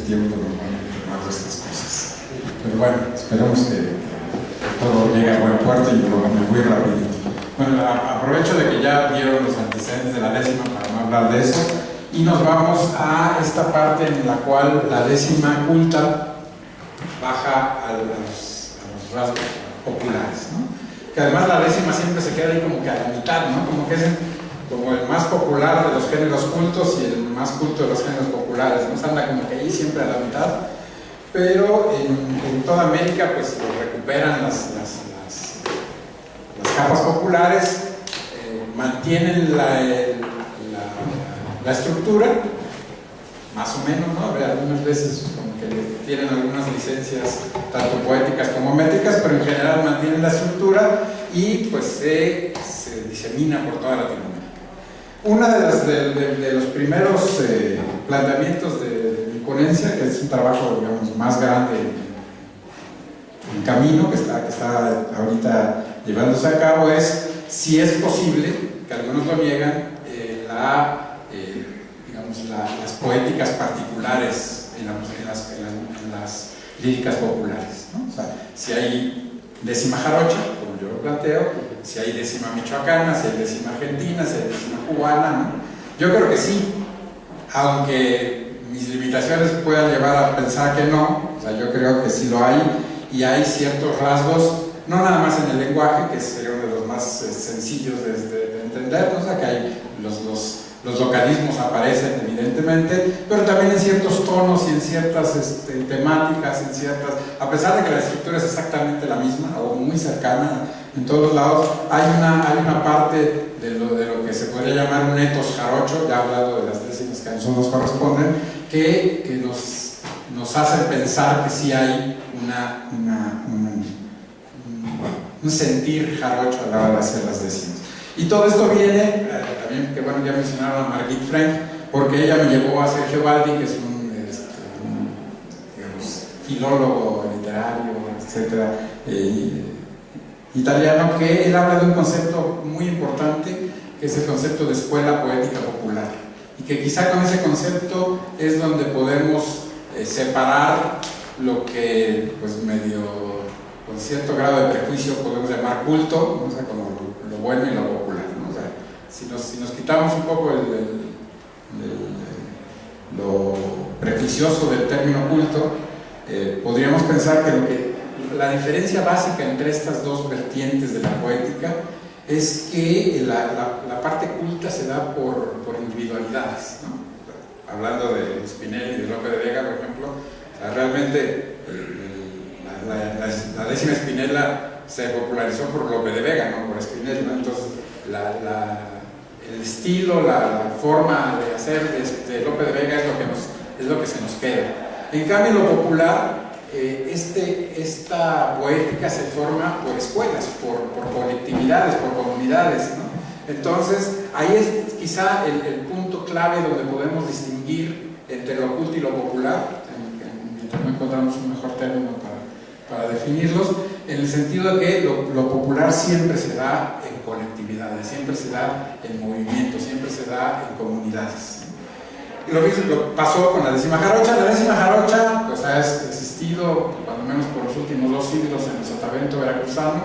tiempo normalmente más de estas cosas. Pero bueno, esperemos que todo llegue a buen puerto y me voy rapidito. Bueno, aprovecho de que ya vieron los antecedentes de la décima para no hablar de eso, y nos vamos a esta parte en la cual la décima culta baja a los rasgos populares, ¿no? Que además la décima siempre se queda ahí como que a la mitad, ¿no? Como que es como el más popular de los géneros cultos y el más culto de los géneros populares, ¿no? Anda como que ahí siempre a la mitad, pero en toda América pues lo recuperan las capas populares, mantienen la estructura, más o menos, ¿no? Algunas veces como que tienen algunas licencias tanto poéticas como métricas, pero en general mantienen la estructura y pues se disemina por toda Latinoamérica. Uno de los primeros planteamientos de mi ponencia, que es un trabajo, digamos, más grande en camino, que está ahorita llevándose a cabo, es si es posible, que algunos lo niegan, las poéticas particulares en las líricas populares, ¿no? O sea, si hay décima jarocha, como yo lo planteo, si hay décima michoacana, si hay décima argentina, si hay décima cubana, ¿no? Yo creo que sí, aunque mis limitaciones puedan llevar a pensar que no. O sea, yo creo que sí lo hay, y hay ciertos rasgos, no nada más en el lenguaje, que sería uno de los más sencillos de entender, ¿no? O sea, que hay los localismos aparecen evidentemente, pero también en ciertos tonos y en ciertas temáticas, a pesar de que la estructura es exactamente la misma o muy cercana en todos lados, hay una parte de lo que se podría llamar un etos jarocho, ya he hablado de las décimas que a nosotros nos corresponden, que nos hacen pensar que sí hay un sentir jarocho a la hora de hacer las décimas. Y todo esto viene, también, que bueno, ya mencionaron a Margit Frank, porque ella me llevó a Sergio Baldi, que es un digamos, filólogo literario, etcétera, italiano, que él habla de un concepto muy importante, que es el concepto de escuela poética popular, y que quizá con ese concepto es donde podemos separar lo que, pues medio, con cierto grado de prejuicio podemos llamar culto, ¿no? O sea, como lo bueno y lo popular, ¿no? O sea, si nos quitamos un poco lo prejuicioso del término culto, podríamos pensar que la diferencia básica entre estas dos vertientes de la poética es que la parte culta se da por individualidades, ¿no? Hablando de Spinelli y de Lope de Vega, por ejemplo, o sea, realmente la décima Spinella se popularizó por Lope de Vega, no por Spinelli, ¿no? Entonces el estilo, la forma de hacer de Lope de Vega es lo que se nos queda. En cambio, lo popular, esta poética se forma por escuelas, por colectividades, por comunidades, ¿no? Entonces, ahí es quizá el punto clave donde podemos distinguir entre lo culto y lo popular, mientras no encontramos un mejor término para definirlos, en el sentido de que lo popular siempre se da en colectividades, siempre se da en movimientos, siempre se da en comunidades. Y lo mismo pasó con la décima jarocha. La décima jarocha pues, ha existido, cuando menos por los últimos 2 siglos, en el sotavento veracruzano,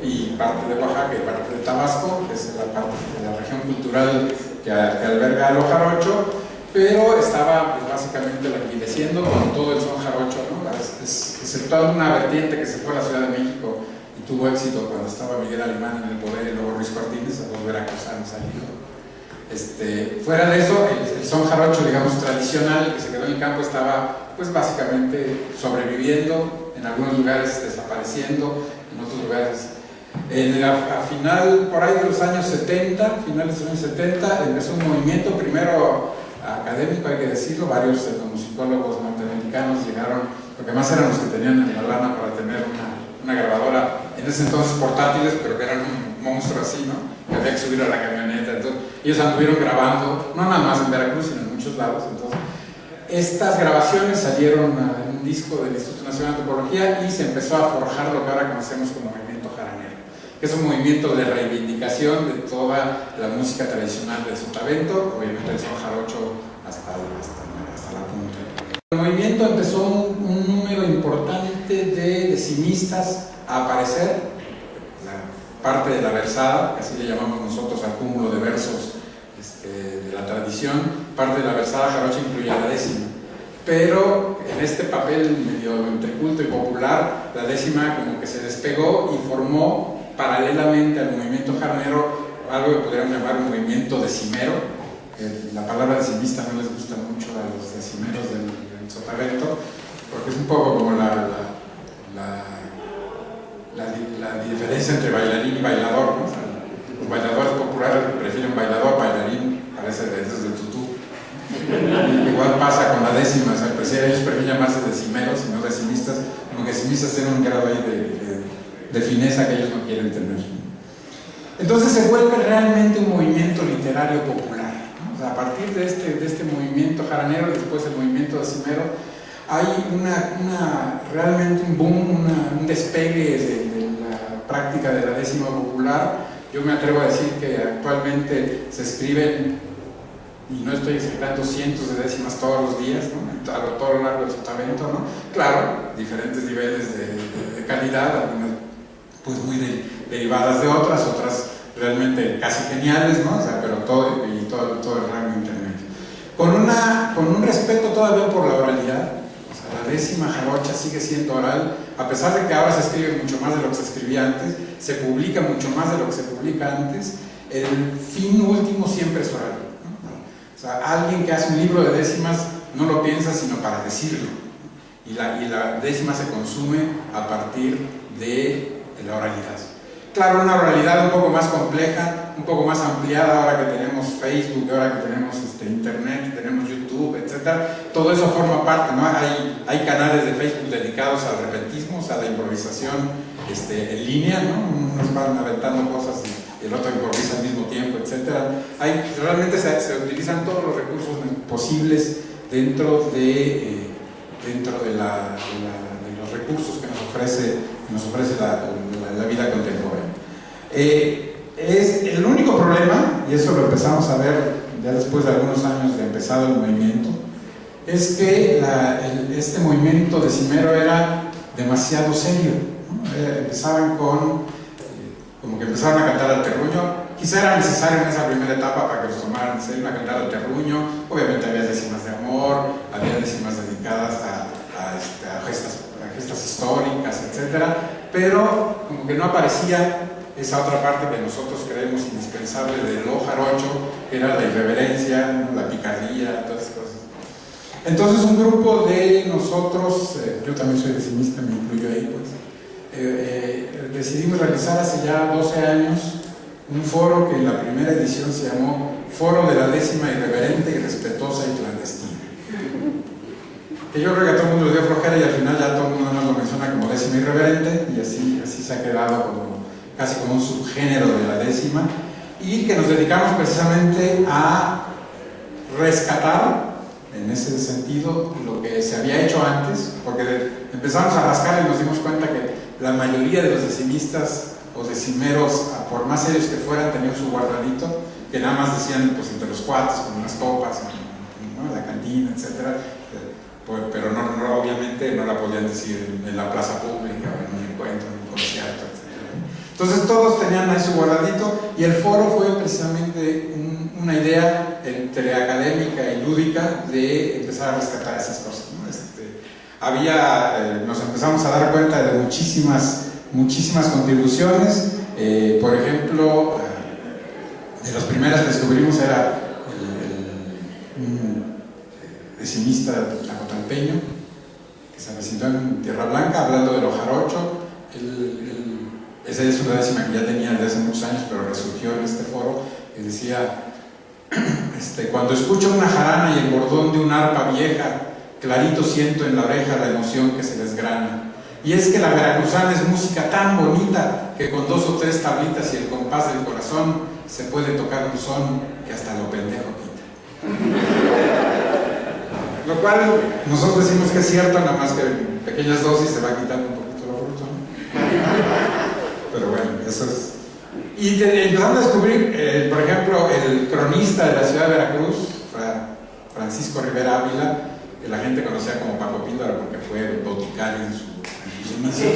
y parte de Oaxaca y parte de Tabasco, que es la parte de la región cultural que alberga a lo jarocho, pero estaba pues, básicamente languideciendo con todo el son jarocho, ¿no? Exceptuando una vertiente que se fue a la Ciudad de México y tuvo éxito cuando estaba Miguel Alemán en el poder y luego Ruiz Cortines, a los veracruzanos allí. Fuera de eso, el son jarocho, digamos, tradicional, que se quedó en el campo, estaba pues básicamente sobreviviendo, en algunos lugares desapareciendo, en otros lugares. A final, por ahí de los años 70, finales de los años 70, empezó un movimiento, primero académico, hay que decirlo, varios etnomusicólogos norteamericanos llegaron, porque más eran los que tenían la lana para tener una grabadora, en ese entonces portátiles, pero que eran un monstruo así, ¿no? Que había que subir a la camioneta. Entonces, ellos anduvieron grabando, no nada más en Veracruz, sino en muchos lados. Entonces, estas grabaciones salieron en un disco del Instituto Nacional de Antropología y se empezó a forjar lo que ahora conocemos como movimiento jaranero, que es un movimiento de reivindicación de toda la música tradicional del sotavento, obviamente el son jarocho hasta la punta. El movimiento momento empezó un número importante de decimistas a aparecer, la parte de la versada, que así le llamamos nosotros al cúmulo de versos de la tradición. Parte de la versada jarocha incluía la décima, pero en este papel medio entre culto y popular, la décima como que se despegó y formó paralelamente al movimiento jarnero algo que podríamos llamar un movimiento decimero. La palabra decimista no les gusta mucho a los decimeros del Sotavento, porque es un poco como la diferencia entre bailarín y bailador, ¿no? O sea, los bailadores populares prefieren bailador, bailarín parece de esos de tutú. Igual pasa con la décima, o sea, ellos prefieren llamarse decimeros y no decimistas, como decimistas tienen un grado ahí de fineza que ellos no quieren tener. Entonces se vuelve realmente un movimiento literario popular, ¿no? O sea, a partir de este movimiento jaranero, después el movimiento decimero, hay realmente un boom, un despegue de la práctica de la décima popular. Yo me atrevo a decir que actualmente se escriben, y no estoy exagerando, cientos de décimas todos los días, ¿no? A todo lo largo del Sotavento, ¿no? Claro, diferentes niveles de calidad, algunas pues muy derivadas de otras realmente casi geniales, ¿no? O sea, pero todo el rango intermedio. Con un respeto todavía por la oralidad. O sea, la décima jarocha sigue siendo oral, a pesar de que ahora se escribe mucho más de lo que se escribía antes, se publica mucho más de lo que se publica antes, el fin último siempre es oral, ¿no? O sea, alguien que hace un libro de décimas no lo piensa sino para decirlo, y la décima se consume a partir de la oralidad. Claro, una oralidad un poco más compleja, un poco más ampliada ahora que tenemos Facebook, ahora que tenemos Internet, tenemos YouTube, etc. Todo eso forma parte, ¿no? Hay canales de Facebook dedicados al repentismo, o sea, a la improvisación en línea, ¿no? Unos van aventando cosas y el otro improvisa al mismo tiempo, etc. Realmente se utilizan todos los recursos posibles dentro de los recursos que nos ofrece la vida contemporánea. Es el único problema, y eso lo empezamos a ver ya después de algunos años de empezado el movimiento, es que este movimiento decimero era demasiado serio, ¿no? Empezaban como que empezaron a cantar al terruño. Quizá era necesario en esa primera etapa para que los tomaran en serio a cantar al terruño. Obviamente había décimas de amor, había décimas dedicadas a gestas históricas, etc. Pero como que no aparecía esa otra parte que nosotros creemos indispensable de lo jarocho, que era la irreverencia, la picardía, todas esas cosas. Entonces un grupo de nosotros, yo también soy decimista, me incluyo ahí, pues, decidimos realizar hace ya 12 años un foro que en la primera edición se llamó Foro de la Décima Irreverente y Respetuosa y Clandestina. Que yo creo que a todo el mundo le dio flojera y al final ya todo el mundo nos lo menciona como décima irreverente, y así se ha quedado casi como un subgénero de la décima, y que nos dedicamos precisamente a rescatar en ese sentido lo que se había hecho antes, porque empezamos a rascar y nos dimos cuenta que la mayoría de los decimistas o decimeros, por más serios que fueran, tenían su guardadito, que nada más decían pues entre los cuates, con unas copas, ¿no? En la cantina, etc. Pero no, obviamente no la podían decir en la plaza pública, en un encuentro, en un concierto, etc. Entonces todos tenían ahí su guardadito, y el foro fue precisamente una idea entre académica y lúdica de empezar a rescatar esas cosas, ¿no? Nos empezamos a dar cuenta de muchísimas contribuciones. Por ejemplo, de las primeras que descubrimos era un decimista tlacotalpeño que se avecindó en Tierra Blanca hablando de lo jarocho. Esa es una décima que ya tenía desde hace muchos años, pero resurgió en este foro, que decía: cuando escucho una jarana y el bordón de un arpa vieja, clarito siento en la oreja la emoción que se desgrana. Y es que la veracruzana es música tan bonita que con 2 o 3 tablitas y el compás del corazón se puede tocar un son que hasta lo pendejo quita. Lo cual nosotros decimos que es cierto, nada más que en pequeñas dosis se va quitando un poquito lo bruto, ¿no? Pero bueno, eso es. Y empezamos a descubrir, por ejemplo, el cronista de la ciudad de Veracruz, Francisco Rivera Ávila, que la gente conocía como Paco Píldora porque fue boticario en sus inicios.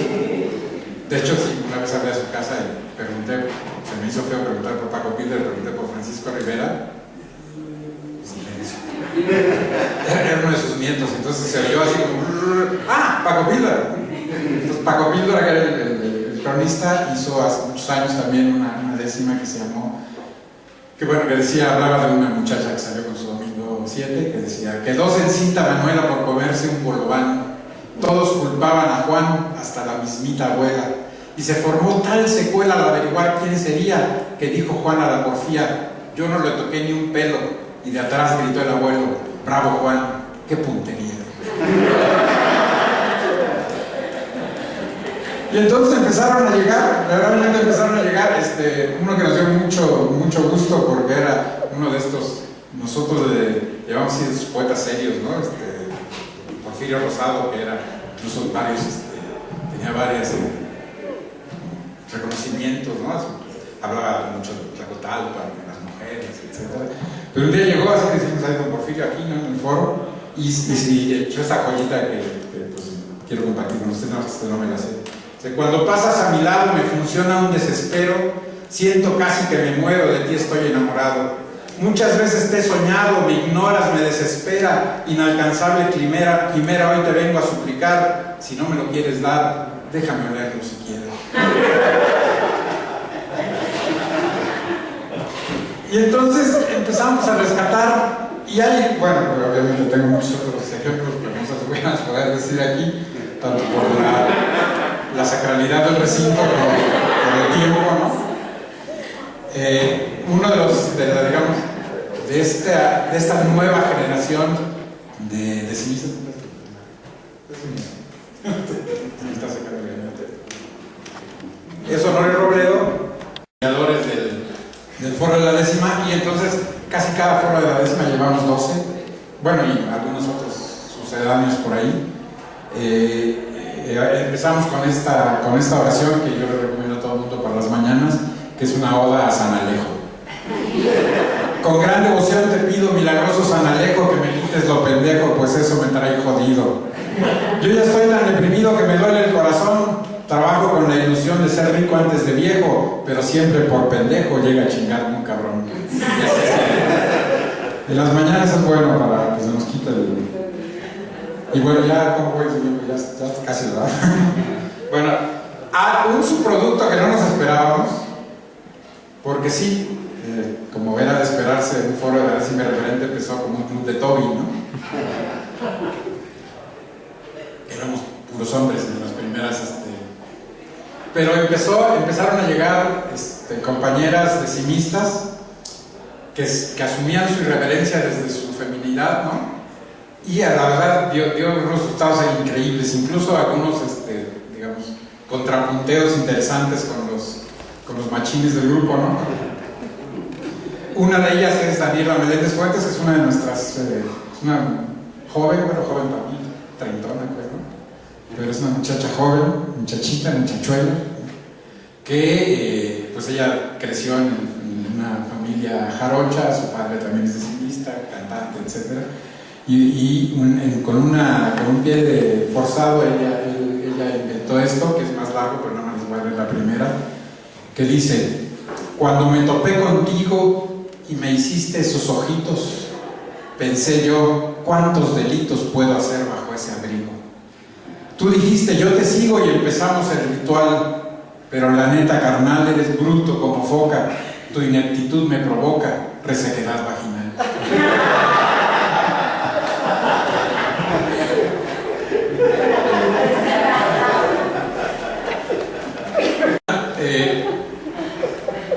De hecho, sí, una vez hablé a su casa y pregunté, se me hizo feo preguntar por Paco Píldora, pregunté por Francisco Rivera. Silencio. Era uno de sus nietos, entonces se oyó así como, ¡ah! Paco Píldora. Entonces, Paco Píldora, que era el cronista, hizo hace muchos años también una décima que se llamó, que bueno, que decía, hablaba de una muchacha que salió con su domingo 7, que decía, quedó encinta Manuela por comerse un bolobán. Todos culpaban a Juan, hasta la mismita abuela, y se formó tal secuela al averiguar quién sería, que dijo Juan a la porfía, yo no le toqué ni un pelo, y de atrás gritó el abuelo, bravo Juan, qué puntería. Y entonces empezaron a llegar, realmente empezaron a llegar, uno que nos dio mucho gusto porque era uno de estos, nosotros le llamamos así sus poetas serios, ¿no? Porfirio Rosado, que era incluso varios, tenía varios reconocimientos, ¿no? Hablaba mucho de Tlacotalpa, de las mujeres, etc. Pero un día llegó, así que decimos ahí con Porfirio aquí, ¿no? En el foro, y echó esta joyita que pues, quiero compartir con ustedes, no me la sé. Cuando pasas a mi lado me funciona un desespero, siento casi que me muero, de ti estoy enamorado. Muchas veces te he soñado, me ignoras, me desespera, inalcanzable quimera, hoy te vengo a suplicar, si no me lo quieres dar, déjame olerlo siquiera. Y entonces empezamos a rescatar, y hay, bueno, obviamente tengo muchos otros ejemplos, pero no se los voy a poder decir aquí, tanto por la sacralidad del recinto como por el tiempo, ¿no? Uno de esta nueva generación de cineastas. Es Honorio Robledo, creadores del foro de la décima, y entonces casi cada foro de la décima llevamos 12, bueno, y algunos otros sucedáneos por ahí. Empezamos con esta oración que yo le recomiendo a todo el mundo para las mañanas, que es una oda a San Alejo. Con gran devoción te pido, milagroso San Alejo, que me quites lo pendejo, pues eso me trae jodido. Yo ya estoy tan deprimido que me duele el corazón. Trabajo con la ilusión de ser rico antes de viejo, pero siempre por pendejo llega a chingarme un cabrón. En las mañanas es bueno para que se nos quite el... Y bueno, ya, ¿cómo voy? Ya casi, ¿verdad? Bueno, un subproducto que no nos esperábamos, porque sí, como era de esperarse, un foro de la décima referente empezó como un club de Toby, ¿no? Éramos puros hombres en las primeras, pero empezaron a llegar compañeras decimistas que asumían su irreverencia desde su feminidad, ¿no? Y a la verdad dio unos resultados increíbles, incluso algunos, digamos, contrapunteos interesantes con los machines del grupo, ¿no? Una de ellas es Daniela Meléndez Fuentes, es una de nuestras, es una joven para mí, treintona, ¿no? Pero es una muchacha joven, muchachuela, que pues ella creció en una familia jarocha, su padre también es decimista, cantante, etc. Con un pie forzado ella inventó esto, que es más largo, pero no me les voy a leer la primera, que dice: cuando me topé contigo y me hiciste esos ojitos, pensé yo, ¿cuántos delitos puedo hacer bajo ese abrigo? Tú dijiste, yo te sigo, y empezamos el ritual, pero la neta, carnal, eres bruto como foca, tu ineptitud me provoca resequedad vaginal.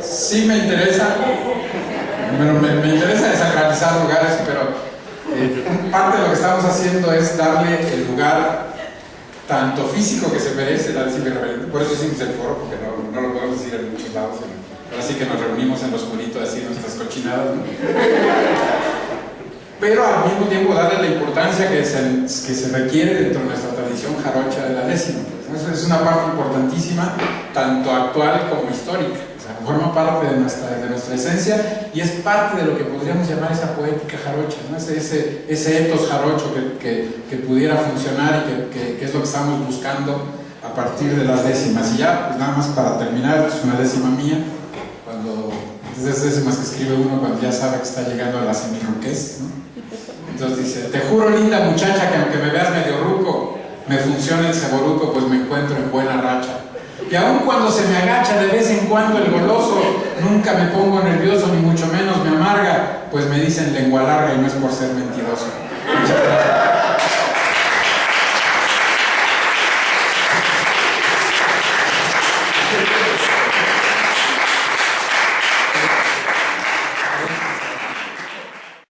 Sí me interesa, bueno, me interesa desacralizar lugares, pero parte de lo que estamos haciendo es darle el lugar tanto físico que se merece la décima referente. Por eso hicimos el foro, porque no lo podemos decir en muchos lados, ahora sí que nos reunimos en lo oscurito a decir nuestras cochinadas, ¿no? Pero al mismo tiempo darle la importancia que se requiere dentro de nuestra tradición jarocha de la décima. Pues, eso es una parte importantísima, tanto actual como histórica. O sea, forma parte de nuestra esencia y es parte de lo que podríamos llamar esa poética jarocha, ¿no? Ese etos jarocho que pudiera funcionar y que es lo que estamos buscando a partir de las décimas. Y ya, pues nada más para terminar, es una décima mía, es de esas décimas que escribe uno cuando ya sabe que está llegando a la semirruquez, ¿no? Entonces dice: te juro, linda muchacha, que aunque me veas medio ruco, me funciona el ceboruco, pues me encuentro en buena racha. Y aun cuando se me agacha de vez en cuando el goloso, nunca me pongo nervioso, ni mucho menos me amarga, pues me dicen lengua larga y no es por ser mentiroso.